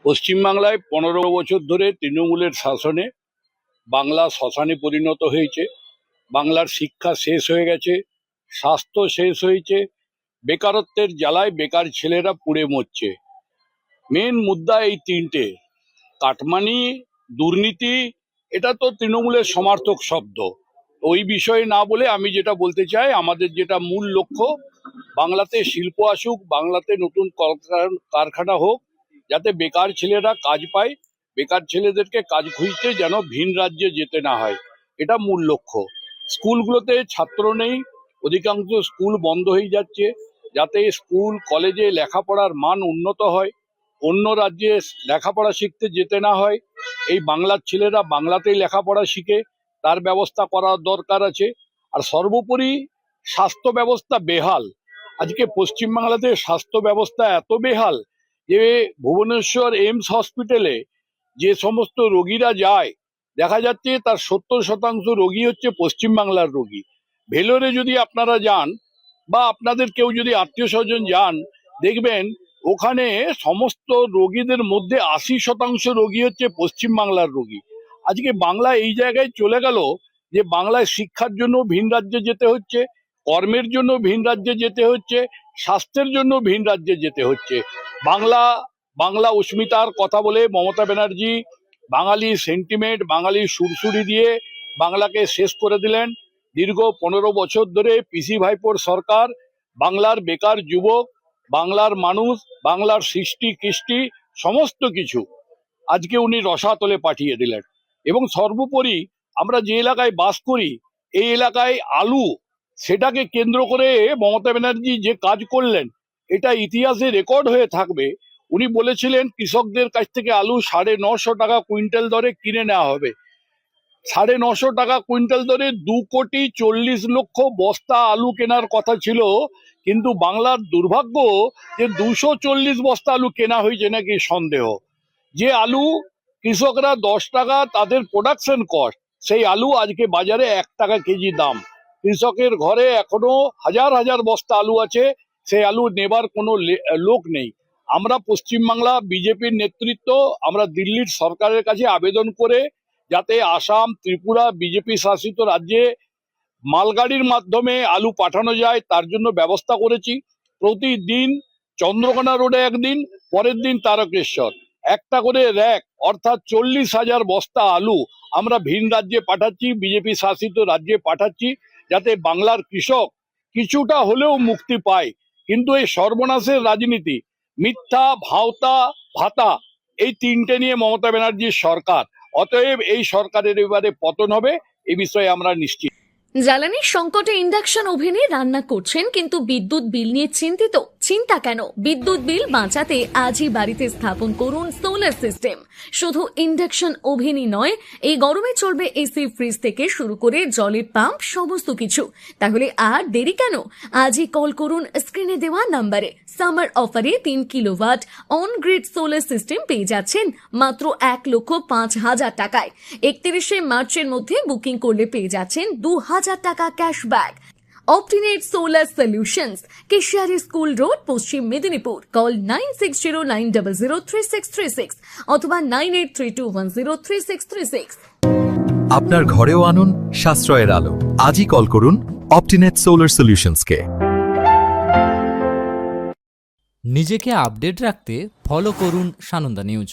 পশ্চিমবাংলায় 15 বছর ধরে তৃণমূলের শাসনে বাংলা শ্মশানে পরিণত হয়েছে। বাংলার শিক্ষা শেষ হয়ে গেছে, স্বাস্থ্য শেষ হয়েছে, বেকারত্বের জ্বালায় বেকার ছেলেরা পুড়ে মরছে। মেন মুদ্রা এই তিনটে: কাটমানি, দুর্নীতি। এটা তো তৃণমূলের সমার্থক শব্দ। ওই বিষয়ে না বলে আমি যেটা বলতে চাই, আমাদের যেটা মূল লক্ষ্য, বাংলাতে শিল্প আসুক, বাংলাতে নতুন কারখানা হোক, যাতে বেকার ছেলেরা কাজ পায়। বেকার ছেলেদেরকে কাজ খুঁজতে যেন ভিন রাজ্যে যেতে না হয়, এটা মূল লক্ষ্য। স্কুলগুলোতে ছাত্র নেই, অধিকাংশ স্কুল বন্ধ হয়ে যাচ্ছে। যাতে স্কুল কলেজে লেখাপড়ার মান উন্নত হয়, অন্য রাজ্যে লেখাপড়া শিখতে যেতে না হয়, এই বাংলার ছেলেরা বাংলাতেই লেখাপড়া শিখে, তার ব্যবস্থা করার দরকার আছে। আর সর্বোপরি স্বাস্থ্য ব্যবস্থা বেহাল। আজকে পশ্চিমবাংলাতে স্বাস্থ্য ব্যবস্থা এত বেহাল যে ভুবনেশ্বর এইমস হসপিটালে যে সমস্ত রোগীরা যায়, দেখা যাচ্ছে তার 70% রোগী হচ্ছে পশ্চিমবাংলার রোগী। ভেলোরে যদি আপনারা যান বা আপনাদের কেউ যদি আত্মীয় স্বজন যান, দেখবেন ওখানে সমস্ত রোগীদের মধ্যে 80% রোগী হচ্ছে পশ্চিমবাংলার রোগী। আজকে বাংলা এই জায়গায় চলে গেল যে বাংলায় শিক্ষার জন্য ভিন রাজ্যে যেতে হচ্ছে, কর্মের জন্য ভিন রাজ্যে যেতে হচ্ছে, স্বাস্থ্যের জন্য ভিন রাজ্যে যেতে হচ্ছে। বাংলা বাংলা অস্মিতার কথা বলে মমতা ব্যানার্জি বাঙালি সেন্টিমেন্ট, বাঙালি সুরসুরি দিয়ে বাংলাকে শেষ করে দিলেন। দীর্ঘ 15 বছর ধরে পিসি ভাইপোর সরকার বাংলার বেকার যুবক, বাংলার মানুষ, বাংলার সৃষ্টি কৃষ্টি সমস্ত কিছু আজকে উনি রসাতলে পাঠিয়ে দিলেন। এবং সর্বোপরি আমরা যে এলাকায় বাস করি, এই এলাকায় আলু, সেটাকে কেন্দ্র করে মমতা ব্যানার্জি যে কাজ করলেন, এটা ইতিহাসে রেকর্ড হয়ে থাকবে। উনি বলেছিলেন কৃষকদের কাছ থেকে আলু 950 টাকা কুইন্টাল দরে কিনে নেওয়া হবে। 950 টাকা কুইন্টাল দরে 2,40,00,000 বস্তা আলু কেনার কথা ছিল, কিন্তু বাংলার দুর্ভাগ্য যে 240 বস্তা আলু কেনা হয়েছে নাকি সন্দেহ। যে আলু কৃষকরা 10 টাকা তাদের প্রোডাকশন কস্ট, সেই আলু আজকে বাজারে 1 টাকা কেজি দাম। কৃষকের ঘরে এখনো হাজার হাজার বস্তা আলু আছে, সেই আলু নেবার কোনো লোক নেই। আমরা পশ্চিমবাংলা বিজেপির নেতৃত্ব, আমরা দিল্লির সরকারের কাছে আবেদন করে যাতে আসাম, ত্রিপুরা বিজেপি শাসিত রাজ্যে মালগাড়ির মাধ্যমে আলু পাঠানো যায় তার জন্য ব্যবস্থা করেছি। প্রতিদিন চন্দ্রকোনা রোডে একদিন, পরের দিন তারকেশ্বর, একটা করে র্যাক, অর্থাৎ 40,000 বস্তা আলু আমরা ভিন রাজ্যে পাঠাচ্ছি, বিজেপি শাসিত রাজ্যে পাঠাচ্ছি, যাতে বাংলার কৃষক কিছুটা হলেও মুক্তি পায়। কিন্তু এই সর্বনাশের রাজনীতি, মিথ্যা, ভাওতা, ভাতা, এই তিনটে নিয়ে মমতা ব্যানার্জির সরকার। অতএব এই সরকারের এবারে পতন হবে, এই বিষয়ে আমরা নিশ্চিত। জ্বালানির সংকটে ইন্ডাকশন ওভেনে রান্না করছেন কিন্তু বিদ্যুৎ বিল নিয়ে চিন্তিত? চিন্তা কেন? বিদ্যুৎ বিল বাঁচাতে আজই বাড়িতে স্থাপন করুন সোলার সিস্টেম। শুধু ইন্ডাকশন ওভেনই নয়, এই গরমে চলবে এসি, ফ্রিজ থেকে শুরু করে জলের পাম্প, সমস্ত কিছু। তাহলে আর দেরি কেন? আজই কল করুন স্ক্রিনে দেওয়া নাম্বারে। সামার অফারে 3 kilowatt on grid solar system পেয়ে যাচ্ছেন মাত্র 1,05,000 টাকায়। 31শে মার্চের মধ্যে বুকিং করলে পেয়ে যাচ্ছেন 2,000 টাকা ক্যাশব্যাক। অপটিনেট solar solutions, Keshiary school road, Paschim Medinipur. Call 9609003636 অথবা 9832103636। আপনার ঘরেও আনুন সাশ্রয়ের আলো। আজই কল করুন অপটিনেট সোলার সলিউশনসকে। নিজেকে আপডেট রাখতে ফলো করুন সানন্দা নিউজ।